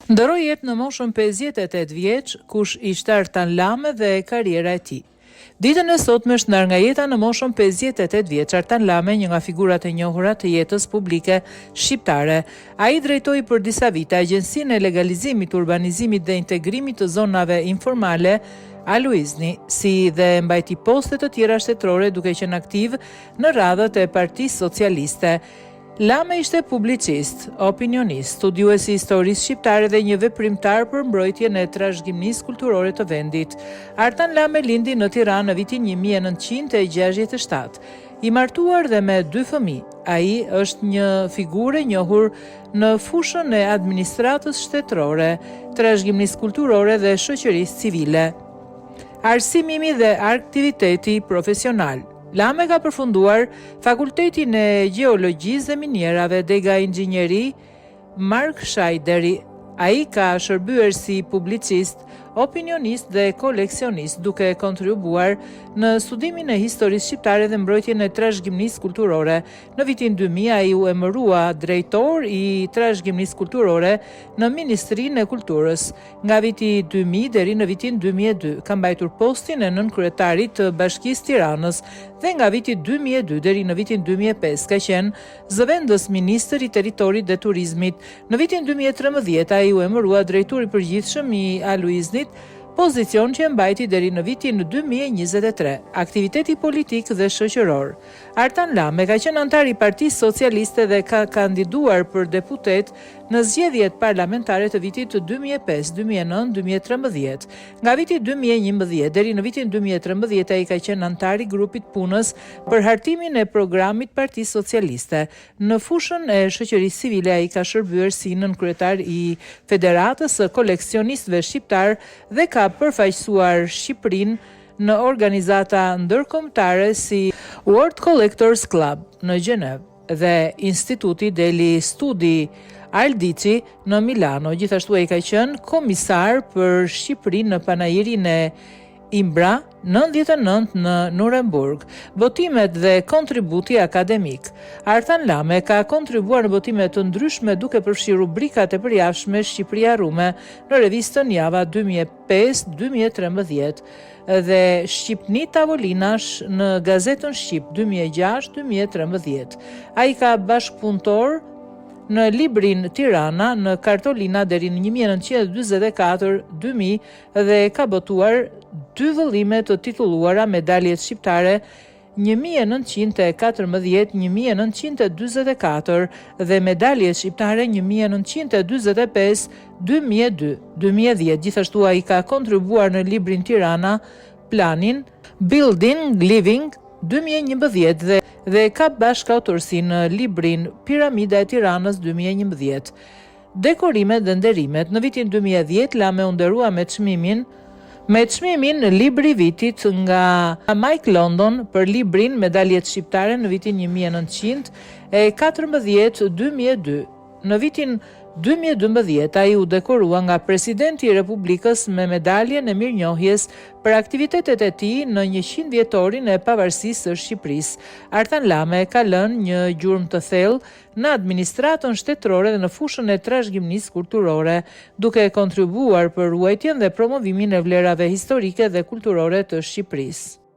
Ndëroi jetë në moshën 58 vjeç, kush ishte Artan Lame dhe karriera e tij. Ditën e sotme është ndar nga jeta në moshën 58 vjeç Artan Lame, një nga figurat e njohura të jetës publike shqiptare. Ai drejtoi për disa vite Agjencinë e Legalizimit, Urbanizimit dhe Integrimit të Zonave Informale Aluizni, si dhe mbajti poste të tjera shtetërore, duke qenë aktiv në radhët e Partisë Socialiste. Lame ishte publicist, opinionist, studiues i historisë shqiptare dhe një veprimtar për mbrojtjen e trashëgimisë kulturore të vendit. Artan Lame lindi në Tiranë në vitin 1967. I martuar dhe me 2 fëmijë, ai është një figurë e njohur në fushën e administratës shtetërore, trashëgimisë kulturore dhe shoqërisë civile. Arsimimi dhe aktiviteti profesional. Lame ka përfunduar Fakultetin e Gjeologjisë dhe Minierave dhe nga Inxhinieri Mark Shajderi. Ai ka shërbyer si publicist, opinionist dhe koleksionist, duke kontribuar në studimin e historisë shqiptare dhe mbrojtjen e trashëgimisë kulturore. Në vitin 2000 ai u emërua drejtor i trashëgimisë kulturore në Ministrinë e Kulturës. Nga viti 2000 deri në vitin 2002 ka mbajtur postin e nënkryetarit të Bashkisë Tiranës dhe nga viti 2002 deri në vitin 2005 ka qenë zëvendës ministër i territorit dhe turizmit. Në vitin 2013 ai u emërua drejtori i përgjithshëm i Aluiznit, pozicion që e mbajti deri në vitin 2023. Aktiviteti politik dhe shoqëror. Artan Lame ka qenë antar i Partisë Socialiste dhe ka kandiduar për deputet në zgjedhjet parlamentare të vitit 2005, 2009, 2013. Nga viti 2011 deri në vitin 2013 ai ka qenë antar i grupit punës për hartimin e programit Partisë Socialiste. Në fushën e shoqërisë civile ai ka shërbyer si nënkryetar i Federatës së Koleksionistëve Shqiptar dhe ka përfaqësuar Shqipërinë në organizata ndërkombëtare si World Collectors Club në Gjenevë dhe Instituti degli Studi Aldici në Milano. Gjithashtu ai ka qenë komisar për Shqipërinë në panajirin e Imbra 99 në Nuremburg. Botimet dhe kontributi akademik. Artan Lame ka kontribuar në botime të ndryshme duke përfshirë rubrikat e përjashme Shqipëria Rume në revistën Java 2005-2013 dhe Shqipni Tavolinash në gazetën Shqip 2006-2013. Ai ka bashkëpunëtor në Librin Tirana në Kartolina deri në 1944-2000 dhe ka botuar 2 vëllime të titulluara medaljet shqiptare 1914-1944 dhe medaljet shqiptare 1945-2002-2010. Gjithashtu ai ka kontribuar në Librin Tirana, Planin, Building, Living 2011 dhe ka bashkëautorsi në Librin Piramida e Tiranës 2011. Dekorimet dhe nderimet. Në vitin 2010 Lame u nderua me çmimin Libri i Vitit nga Mike London për librin Medaljet shqiptare në vitin 1914-2002. Në vitin 2012 ai u dekorua nga Presidenti i Republikës me medaljen e mirënjohjes për aktivitetet e tij në 100 vjetorin e pavarësisë së Shqipërisë. Artan Lame ka lënë një gjurmë të thellë në administratën shtetërore dhe në fushën e trashëgimisë kulturore, duke kontribuar për ruajtjen dhe promovimin e vlerave historike dhe kulturore të Shqipërisë.